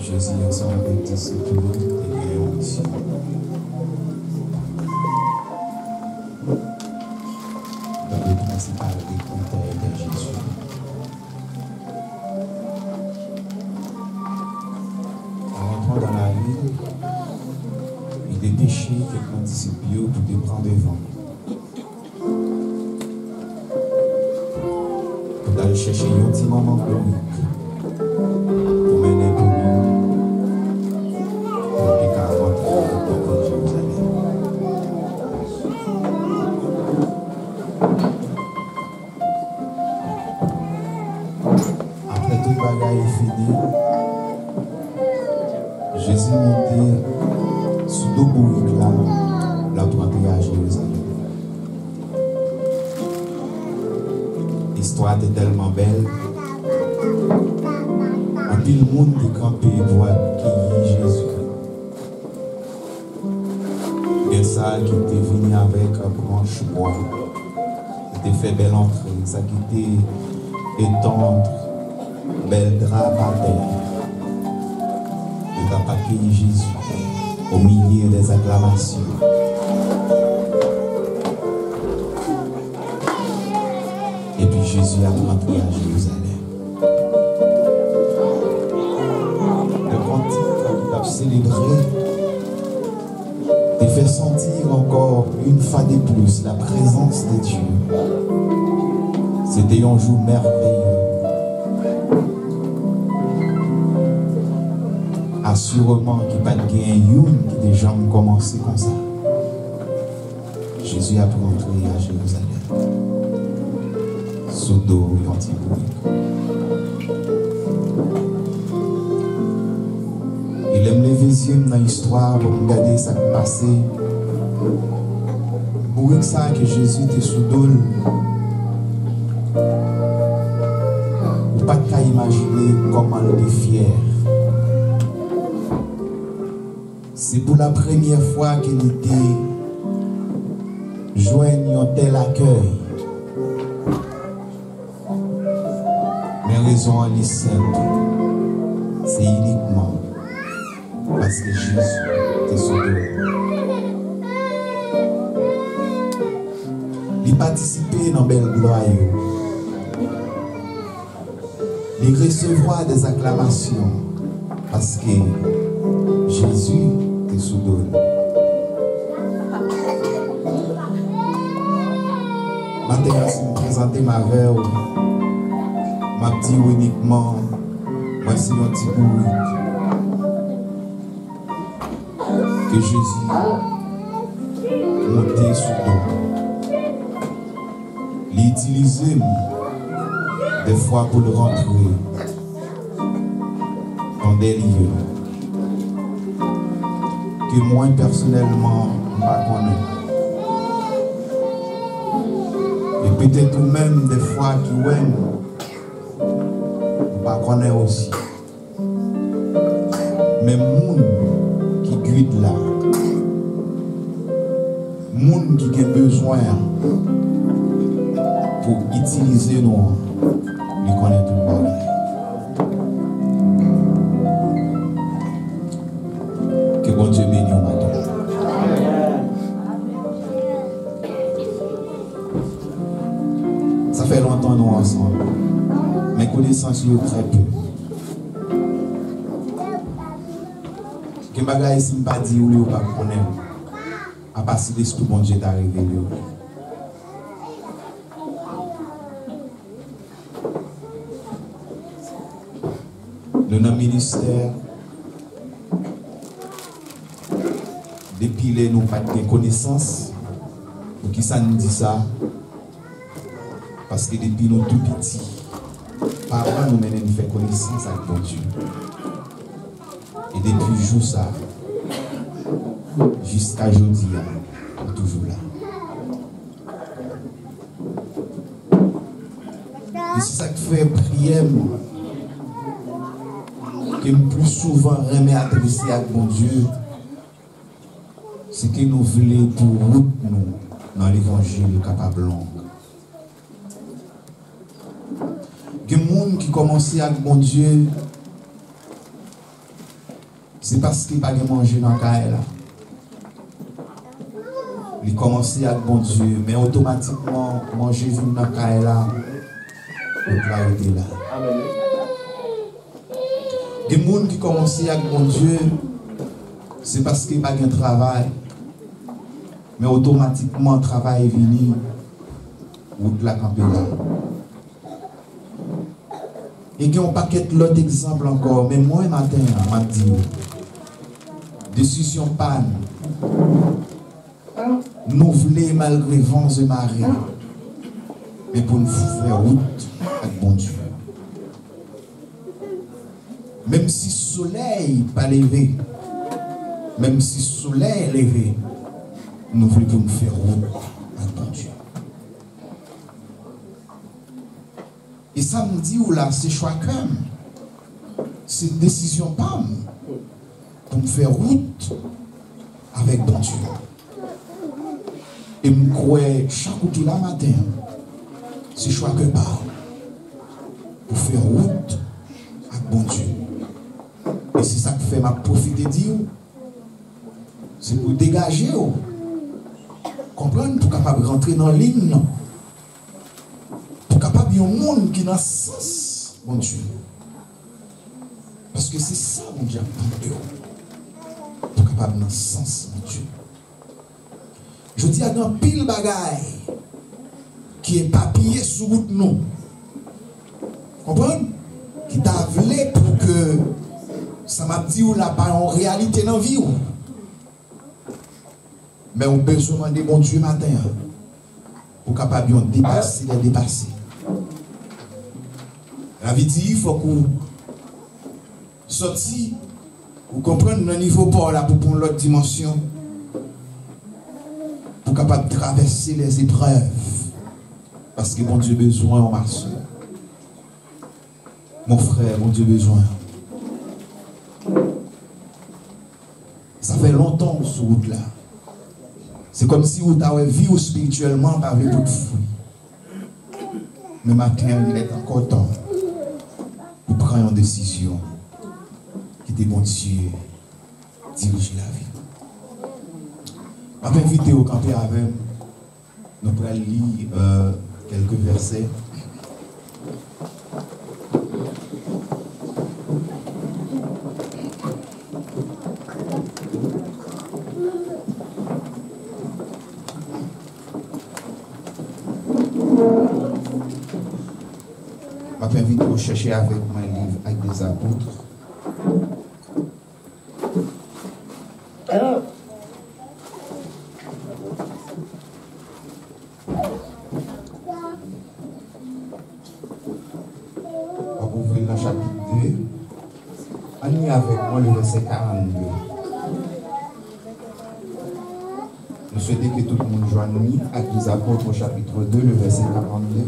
Jésus, ensemble avec tes disciples, et en mission. Dans le principal des critères de Jésus. En rentrant dans la ville, il dépêchait quelques disciples pour te prendre devant. Pour aller chercher un petit moment pour lui. Pour mener pour lui. Pour qu'il puisse rentrer dans Jérusalem. Après tout bagaille est fini, Jésus montait sous deux bourriques là pour entrer à Jérusalem. L'histoire était tellement belle. Et puis le monde est campé pour accueillir Jésus. Et ça qui était venu avec un branche bois. C'était fait belle entrée. Ça qui était étendre, bel drap par terre. Et t'as accueilli Jésus au milieu des acclamations. Et puis Jésus a rentré à Jérusalem. Le cantique qu'il a célébré te fait sentir encore une fois de plus la présence de Dieu. C'était un jour merveilleux. Assurément qu'il n'y a pas de gain qui déjà ont commencé comme ça. Jésus a rentré à Jérusalem. Sous dos et anti-bourrique. Il aime les yeux dans l'histoire pour regarder ce qui s'est passé. Bourrique ça que Jésus était sous dos. Ou pas qu'à imaginer comment il était fier. C'est pour la première fois qu'il était joignant un tel accueil. Mais raison en est simple. C'est uniquement parce que Jésus était sauvé. Il participait dans la belle gloire. Il recevra des acclamations parce que Jésus était sauvé. Maintenant, si je me présente ma veille, ma petite uniquement, moi c'est un petit bourrique. Que Jésus montait sous l'eau. L'utiliser des fois pour le rentrer dans des lieux que moi personnellement je ne connais pas. Et peut-être même des fois qui pas connaît aussi. Mais moun qui guide là, moun qui a besoin pour utiliser nous, il connaît tout le monde. Que bon Dieu bénisse au matin. Ça fait longtemps nous ensemble. Mes connaissances sont très peu. Que bagaille si pas dit ou pas connaître à partir de ce que bon Dieu t'a révélé. Nous dans le ministère depuis les nous pas de connaissances. Pour qui ça nous dit ça? Parce que depuis nous tout petits, parents nous menons nous faire connaissance avec bon Dieu. Et depuis jour ça, jusqu'à aujourd'hui, on est toujours là. Et c'est ça qui fait prière que plus souvent remet adressé à bon Dieu, c'est que nous voulons pour route nous dans l'évangile capable long. Que les gens qui commençaient avec bon Dieu, c'est parce qu'il n'a pas mangé dans le cas là. Il a commencé avec bon Dieu, mais automatiquement, manger dans le cas là, le plat était là. Les gens qui commencent avec bon Dieu, c'est parce qu'il n'y a pas de travail. Mais automatiquement, le travail est venu. Ou de la campéla. Et il y a un paquet d'autres exemples encore. Mais moi, matin, je m'a dit, décision panne. Nous voulons malgré vents et marées. Mais pour nous faire route avec bon Dieu. Même si le soleil n'est pas levé, même si le soleil est levé, nous voulons nous faire route avec bon Dieu. Et ça me dit, là, c'est chacun. C'est une décision pas pour me faire route avec bon Dieu. Et me croire chaque outil la matin, c'est chacun pas pour faire route avec bon Dieu. Et c'est ça que fait ma profiter de dire. C'est pour dégager. Comprendre, pour capable de rentrer dans la ligne. Non? Pour capable de un monde qui n'a pas sens, mon Dieu. Parce que c'est ça, mon Dieu, pour capable de sens, mon Dieu. Je dis à dans pile bagaille qui est papillé sous route nous. Comprenez? Qui t'a voulu pour que ça m'a dit ou là pas en réalité dans la vie. Mais on a besoin de bon Dieu matin pour capable de dépasser les dépasser. La vie dit il faut qu'on sorti ou comprendre le niveau port là pour prendre l'autre dimension pour capable de traverser les épreuves parce que mon Dieu besoin en ma soeur. Mon frère, mon Dieu besoin. Ça fait longtemps sur route là. C'est comme si vous avez vécu spirituellement avec beaucoup de fruits. Mais maintenant, il est encore temps pour prendre une décision qui était bon Dieu diriger la vie. Je vais inviter au camper avec nous pour lire quelques versets. Je vais inviter à chercher avec mon livre avec des apôtres. On va ouvrir le chapitre 2. Allez avec moi le verset 42. Je souhaite que tout le monde joigne avec les apôtres au chapitre 2, le verset 42.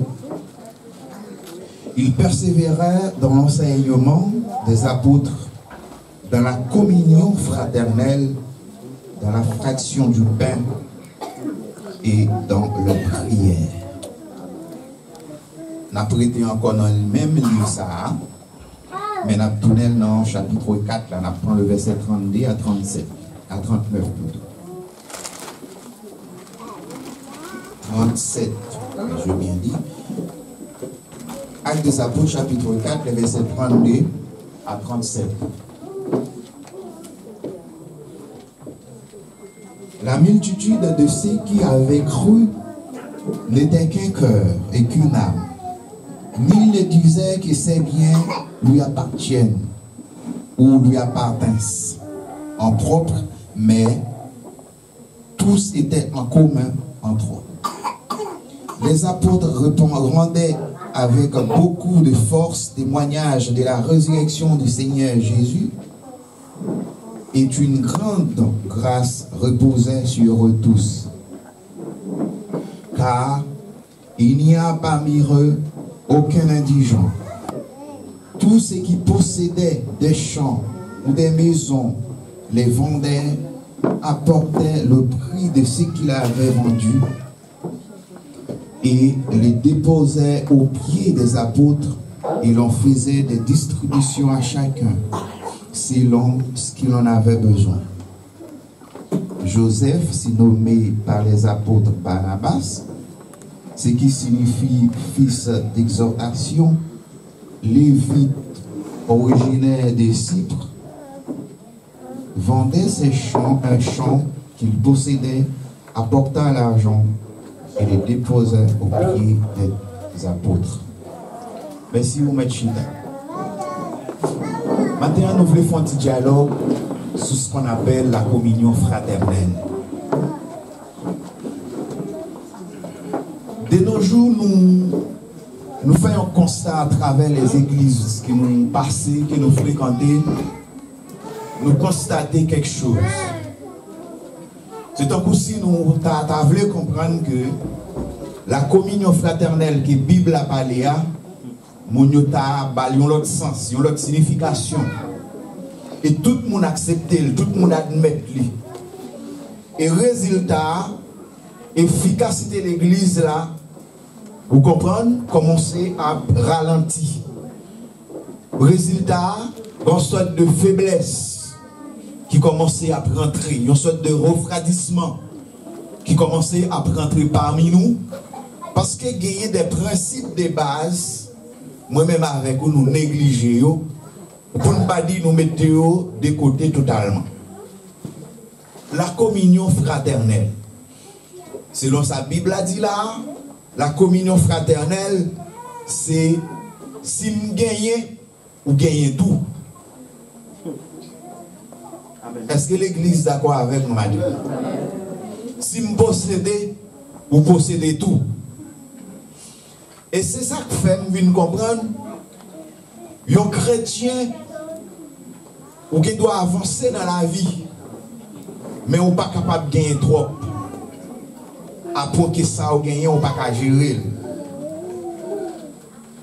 Ils persévéraient dans l'enseignement des apôtres, dans la communion fraternelle, dans la fraction du pain et dans la prière. Nous avons prêté encore dans le même livre ça, mais nous avons tourné dans le chapitre 4, là, nous avons pris le verset 32 à 37, à 39 plutôt. 37, je bien dit. Actes des Apôtres, chapitre 4, les versets 32 à 37. La multitude de ceux qui avaient cru n'était qu'un cœur et qu'une âme. Nul ne disait que ces biens lui appartiennent ou lui appartinssent en propre, mais tous étaient en commun entre eux. Les apôtres rendaient avec beaucoup de force témoignage de la résurrection du Seigneur Jésus, et une grande grâce reposait sur eux tous. Car il n'y a parmi eux aucun indigent. Tous ceux qui possédaient des champs ou des maisons les vendaient, apportaient le prix de ce qu'ils avaient vendu et les déposaient aux pieds des apôtres et l'on faisait des distributions à chacun selon ce qu'il en avait besoin. Joseph, si nommé par les apôtres Barnabas, ce qui signifie fils d'exhortation, lévite originaire des Cypres, vendait un champ qu'il possédait, apporta l'argent et les déposait au pied des apôtres. Merci, vous mettez Chita. Maintenant, nous voulons faire un petit dialogue sur ce qu'on appelle la communion fraternelle. De nos jours, nous faisons un constat à travers les églises qui nous passent, qui nous fréquentent, nous constatons quelque chose. C'est un coup si nous voulons comprendre que la communion fraternelle que la Bible a parlé, nous avons l'autre sens, l'autre signification. Et tout le monde accepte, tout le monde admet. Et résultat, efficacité de l'église là, vous comprenez, commencer à ralentir. Résultat, une sorte de faiblesse qui commençait à rentrer, une sorte de refroidissement qui commençait à rentrer parmi nous, parce que gagner des principes de base, moi-même avec vous, nous négligeons, pour ne pas dire nous mettons de côté totalement. La communion fraternelle, selon sa Bible a dit là, la communion fraternelle, c'est si vous gagnez, vous gagnez tout. Est-ce que l'église est d'accord avec nous, madame? Si vous possédez, vous possédez tout. Et c'est ça que fait, vous comprendre, un chrétien, ou qui doit avancer dans la vie, mais on n'est pas capable de gagner trop. Après que ça, on gagne, on ne peut pas gérer.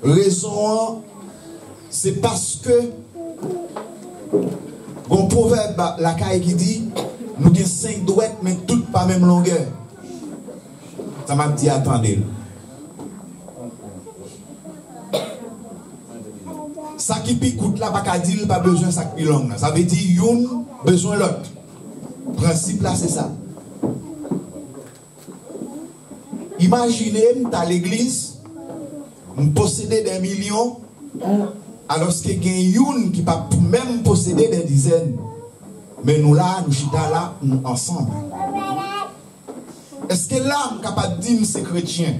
Raison, c'est parce que un proverbe la caille qui dit nous avons 5 douettes mais toutes pas même longueur. Ça m'a dit attendez. Ça qui pique là pas dire pas besoin ça qui long. Ça veut dire une besoin l'autre. Principe là c'est ça. Imaginez à l'église nous posséder des millions alors qu'il y a une qui peut même posséder des dizaines. Mais nous là, nous sommes là, nous ensemble. Est-ce que là, je suis capable de dire que c'est chrétien?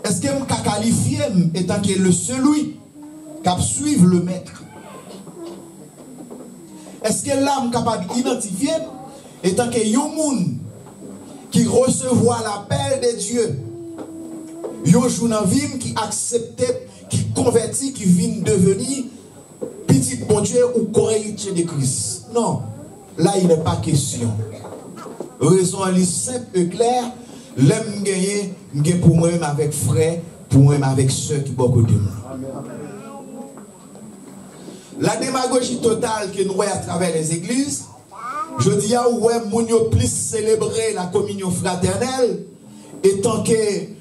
Est-ce que je suis qualifié étant que le celui qui a suivre le maître? Est-ce que là, je suis capable d'identifier étant que un monde qui recevoir l'appel de Dieu? Un journaliste qui acceptait, qui convertit, qui vient devenir petit bon Dieu ou co-héritier de Christ. Non, là il n'est pas question. Raison elle est simple et claire. L'aime gagner pour moi-même avec frère, pour moi-même avec ceux qui beaucoup de moi. La démagogie totale que nous voyons à travers les églises, je dis à ouais, mon plus célébrer la communion fraternelle, étant que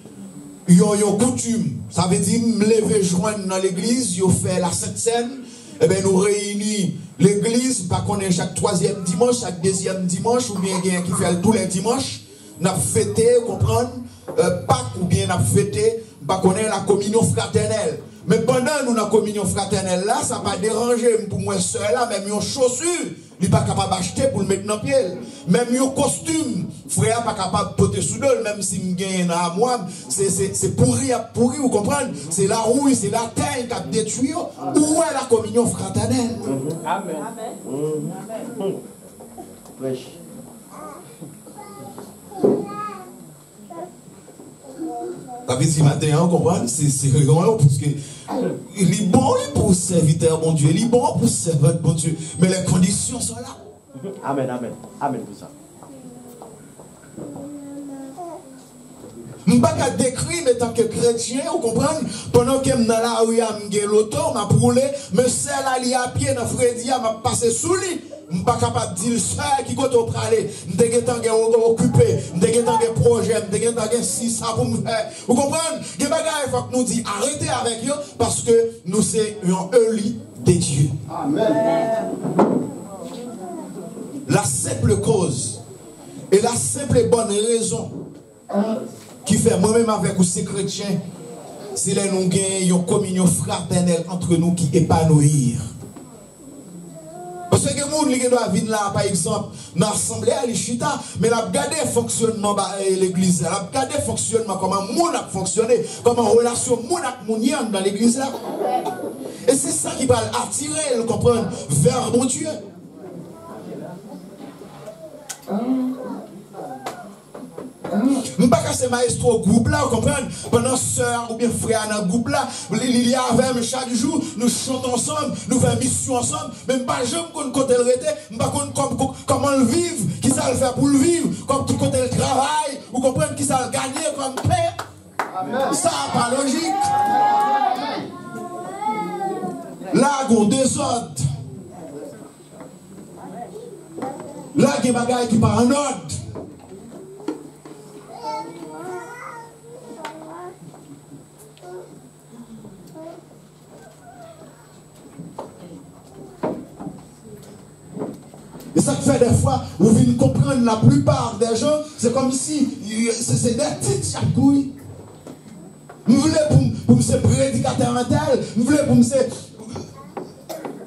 yon coutume, ça veut dire me lever joindre dans l'église, yo fait la Sainte Seine, et bien nous réunissons l'église, pas qu'on est chaque 3e dimanche, chaque 2e dimanche, ou bien qui fait tous les dimanches, nous avons fêté, comprendre, Pâques, ou bien nous avons fêté, pas qu'on est la communion fraternelle. Mais pendant nous la communion fraternelle là, ça va déranger pour moi seul là, même une chaussure, il n'est pas capable d'acheter pour le mettre dans le pied. Même un costume, frère pas capable de porter sous l'eau, même si je gagne à moi, c'est pourri, vous comprenez? C'est la rouille, c'est la terre qui a détruit. Où est la communion fraternelle? Amen. Amen. Ça veut dire matin, on comprend? C'est vraiment parce que il est bon pour serviteur bon Dieu, il est bon pour serviteur bon Dieu, mais les conditions sont là. Amen, amen, amen pour ça. Je ne peux pas décrire en tant que chrétien, vous comprenez? Pendant que je suis dans la rue, je suis l'auto, je suis roulé, mais celle-là, à pied dans Freddy, je passé sous lui. Je ne suis pas capable de dire ça qui compte au parler. Je suis occupé, je suis un projet, je suis si ça pour me faire. Vous comprenez? Il faut que nous disions arrêtez avec eux parce que nous sommes un early de Dieu. Amen. simple cause et la simple et bonne raison qui fait moi-même avec vous ces chrétiens, c'est là nous gagnons une communion fraternelle entre nous qui épanouir. Parce que les gens qui doivent venir là, par exemple, dans l'assemblée à l'Ichita, mais la regarder le fonctionnement de l'église, la regarder le fonctionnement, comment le monde a fonctionné, comment la relation dans l'église là. Et c'est ça qui va attirer, comprendre, vers mon Dieu. Je ne sais pas si c'est maestro au groupe là, vous comprenez? Pendant soeur ou bien frère dans le groupe là, il y a avec chaque jour, nous chantons ensemble, nous faisons mission ensemble, même pas jamais qu'on côté le rete, pas comment le vivre, qui ça le fait pour le vivre, comme tout côté le travail, vous comprenez qui ça le gagner comme paix. Ça n'a pas logique. Là, il y a des désordre. Là, il y a des bagages qui partent en ordre. Et ça fait des fois, vous venez comprendre la plupart des gens, c'est comme si c'est des titres chaque couille. Vous voulez pour ce prédicateur tel, vous voulez pour ce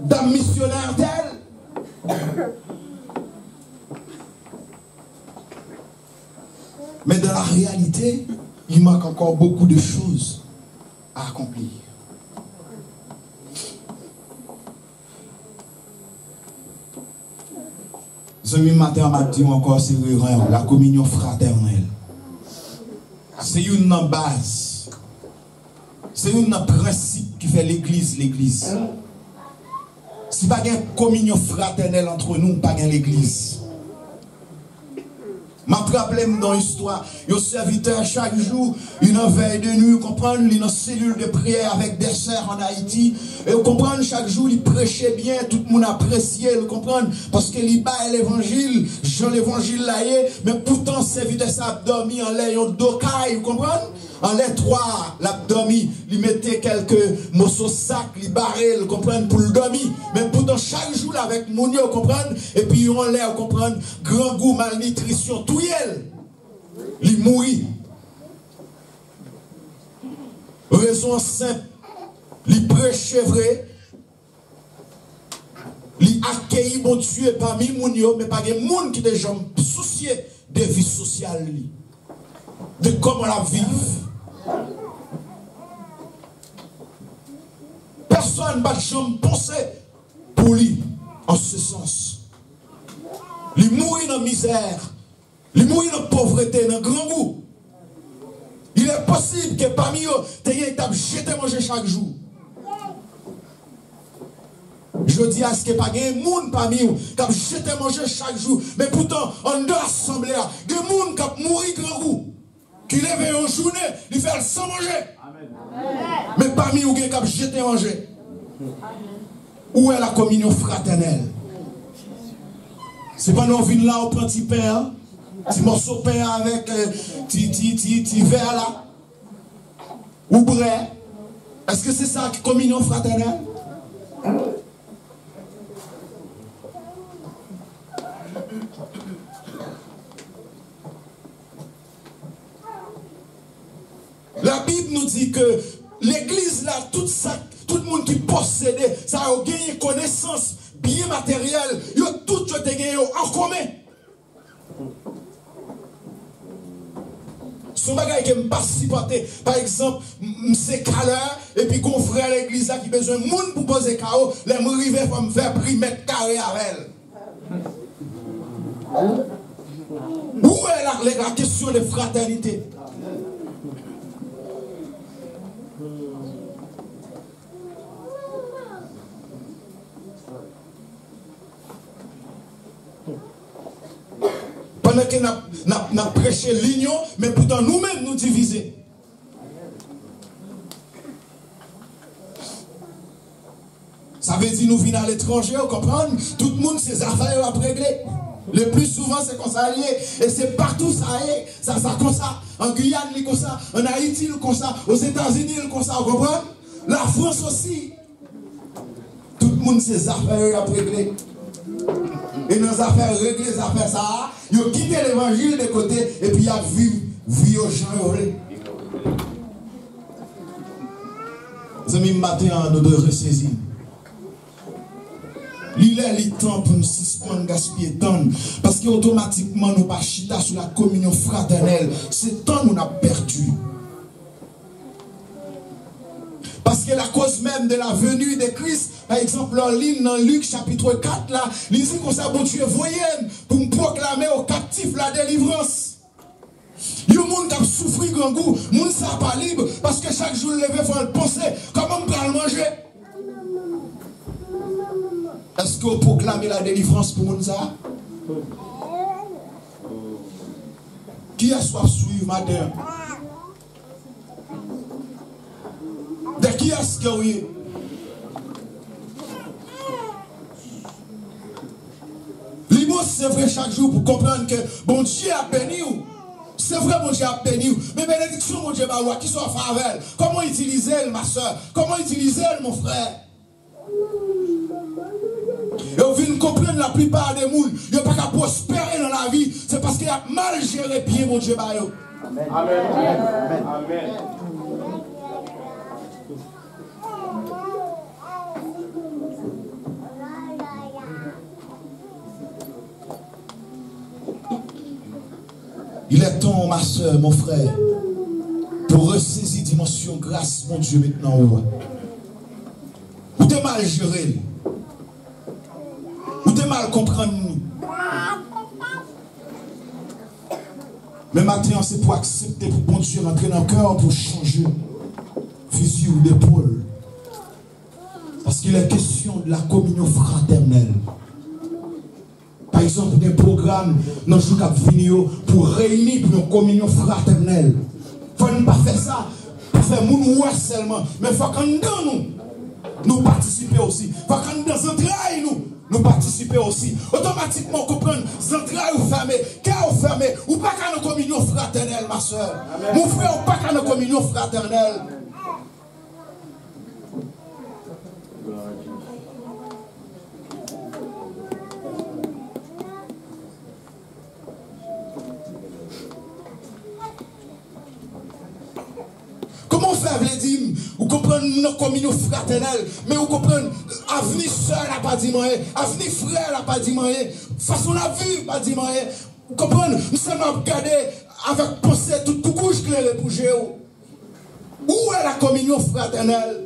dame missionnaire tel. Mais dans la réalité, il manque encore beaucoup de choses à accomplir. Ce matin, m'a dit encore, c'est la communion fraternelle. C'est une base. C'est un principe qui fait l'église, l'église. Si pas une communion fraternelle entre nous, pas une l'église. Je me rappelle dans l'histoire, il y a un serviteur chaque jour, une veille de nuit, comprendre, il y a une cellule de prière avec des sœurs en Haïti. Et vous comprenez, chaque jour, il prêchait bien, tout le monde appréciait, vous comprenez, parce qu'il bat l'évangile, Jean l'évangile là, mais pourtant, serviteur ça dormi en l'air, en docaille, vous comprenez? En l'air 3, l'abdomen, il mettait quelques morceaux sacs, il barrait, vous comprenez, pour le dormir. Mais pourtant, chaque jour, avec Mounio, vous comprenez, et puis on l'air, vous comprenez, grand goût, malnutrition, tout il mourit. Raison simple, il prêchait vrai, il accueillit mon Dieu parmi Mounio, mais pas de monde qui déjà soucié de vie sociale, de comment la vivre. Personne ne va jamais penser pour lui en ce sens. Il mourit dans la misère, il mourit dans la pauvreté, dans le grand goût. Il est possible que parmi eux, tu aies jeté manger chaque jour. Je dis à ce que pas de monde parmi eux qui a jeté manger chaque jour. Mais pourtant, en deux assemblées, il y a des gens qui ont mouru grand goût. Qui lève une journée, il fait sans manger. Amen. Mais parmi eux, il y a qui jeté manger. Où est la communion fraternelle? C'est pas nous venons là au petit pain, petit morceau de pain avec petit verre là. Ou vrai? Est-ce que c'est ça la communion fraternelle? La Bible nous dit que l'église là, tout le monde qui possédait, ça a gagné connaissance, bien matériel, ils ont tout gagné en commun. Son bagage qui me participe, par exemple, c'est caleur, et puis qu'on frère l'église là qui a besoin de monde pour poser chaos, les m'arriver pour me faire prix mètre carré avec elle. Où est la question de fraternité? Pendant que nous avons prêché l'union, mais pourtant nous-mêmes nous diviser. Ça veut dire nous venons à l'étranger, vous comprenez? Tout le monde, ses affaires à régler. Le plus souvent, c'est comme ça. Et c'est partout ça est. Ça comme ça. En Guyane, comme ça. En Haïti, comme ça. Aux États-Unis, comme ça. Vous comprenez? La France aussi. Tout le monde, ses affaires à régler. Et dans les affaires réglées, les affaires ça, ils ont quitté l'évangile de côté et puis ils ont vu aux gens. Ce matin, nous devons ressaisir. Il est le temps pour nous suspendre, gaspiller temps. Parce qu'automatiquement, nous pas chita sur la communion fraternelle. C'est temps nous avons perdu. Parce que la cause même de la venue de Christ, par exemple, en ligne dans Luc chapitre 4, là, il dit qu'on s'est bon Dieu voyez pour me proclamer aux captifs la délivrance. Il y a des gens qui ont souffert grand goût, les gens ne sont pas libres parce que chaque jour, levé, il faut le penser comment on peut le manger. Est-ce que vous proclamez la délivrance pour les gens? Qui est soif suivre madame? De qui est-ce que oui? L'immense, c'est vrai chaque jour pour comprendre que bon Dieu a béni ou. C'est vrai, mon Dieu a béni ou. Mais bénédiction, mon Dieu, qui soit favelle. Comment utiliser ma soeur? Comment utiliser mon frère? Et on vient comprendre la plupart des gens, ils n'ont pas qu'à prospérer dans la vie. C'est parce qu'il a mal géré bien, mon Dieu. Amen. Amen. Amen. Amen. Il est temps, ma soeur, mon frère, pour ressaisir dimension grâce, mon Dieu, maintenant. Ou t'es mal géré. Ou t'es mal comprendre. Mais maintenant, c'est pour accepter, pour bon Dieu, rentrer dans le cœur, pour changer fusil ou d'épaule. Parce qu'il est question de la communion fraternelle. Par exemple, des programmes dans le jour qui vient pour réunir pour une communion fraternelle. Il ne faut pas faire ça pour faire mon seulement. Mais il faut que nous participer aussi. Il faut que dans entrailles nous participer aussi. Automatiquement, comprendre, les entrailles ou fermées, car ou fermées, ou pas qu'à nos communion fraternelle, ma soeur. Mon frère, ou pas qu'à nos communion fraternelle. Comment faire, vous dire, vous comprenez nos communions fraternelles, mais vous comprenez, avenir soeur n'a pas dit moyen, avenir frère n'a pas dit moyen, façon la vie n'a pas dit moyen. Vous comprenez, nous sommes regardés avec pensée tout couche claire pour gérer. Où est la communion fraternelle?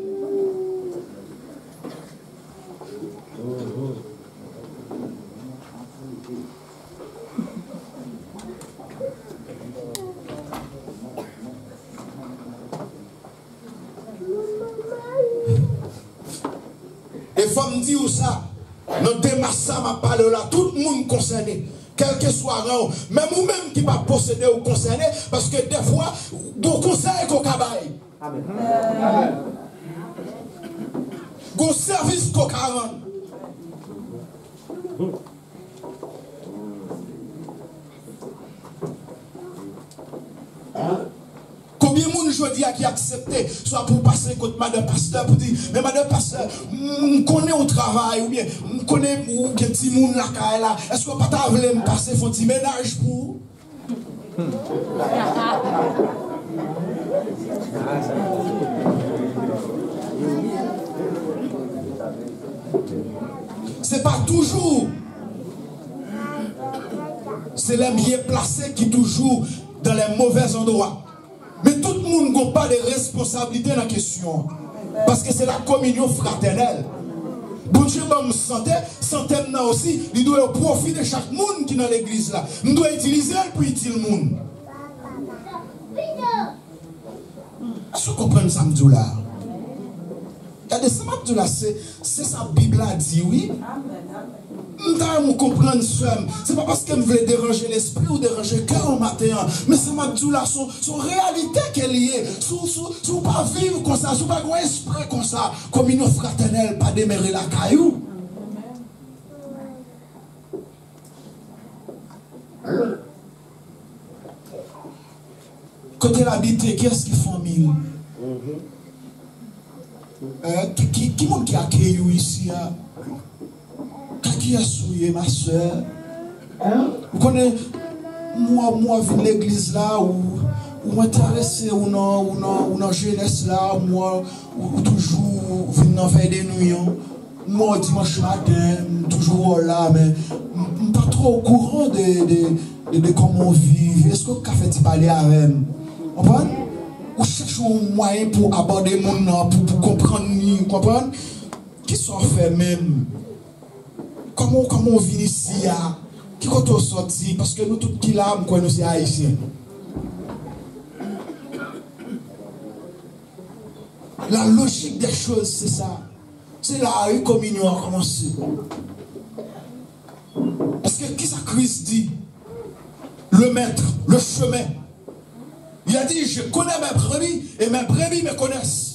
Et faut me dire ça, dans démarche ça m'a parlé là, tout le monde concerné, quel que soit rang, même ou même qui va posséder ou concerné, parce que des fois, vous conseillez qu'on cabaye. Amen. Vous service qu'on carrément. Combien de monde aujourd'hui qui a accepté, soit pour passer contre madame pasteur, pour dire, mais madame pasteur, je connais au travail, ou bien, je connais où que petit monde là, est-ce qu'on ne peut pas me passer, faut un petit ménage pour? C'est pas toujours. C'est les bien placés qui toujours dans les mauvais endroits. Mais tout le monde n'a pas de responsabilité dans la question. Parce que c'est la communion fraternelle. Bon Dieu, me santé maintenant aussi, il doit profiter de chaque monde qui est dans l'église là. Nous devons utiliser pour utiliser le monde. Est-ce que vous comprenez ça, là? Regardez, ça, là, c'est sa Bible a dit, oui. Nous comprenons ça. C'est pas parce qu'elle veut déranger l'esprit ou déranger le cœur au matin. Mais ça m'a dit là, son réalité qu'elle est liée. Si vous pas vivre comme ça, si vous pas avoir un esprit comme ça, comme une fraternelle, pas démarrer la caillou. Côté l'habité, qui est-ce qui famille? Qui a accueilli ici? qui est souillé, ma soeur? Vous connaissez, moi, je viens de l'église là, ou m'intéressé, ou non, jeunesse là, moi, ou toujours, venir faire des nuits. Moi, dimanche matin, toujours là, mais je ne suis pas trop au courant de comment on vit. Est-ce que vous avez fait parler avec moi? Vous comprenez? Ou cherche un moyen pour aborder mon nom, pour comprendre, vous comprenez? Qui sont fait même? Comment on vit ici? Qui quand on sorti? Parce que nous tous qui là, nous sommes haïtiens. La logique des choses, c'est ça. C'est la communion a commencé. Parce que qui ça Christ dit? Le maître, le chemin. Il a dit, je connais mes brebis et mes brebis me connaissent.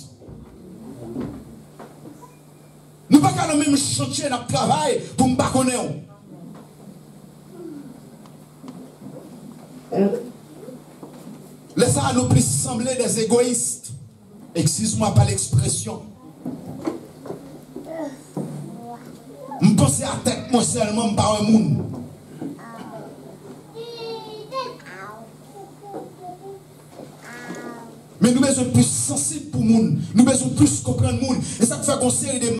Nous ne pouvons pas même chantier dans le travail pour ne pas connaître. Laissez à nous plus sembler des égoïstes. Excuse-moi pas l'expression. Je pense à tête moi seulement par un monde. Mais nous sommes plus sensibles pour le monde. Nous sommes plus comprendre le monde. Et ça fait qu'on série de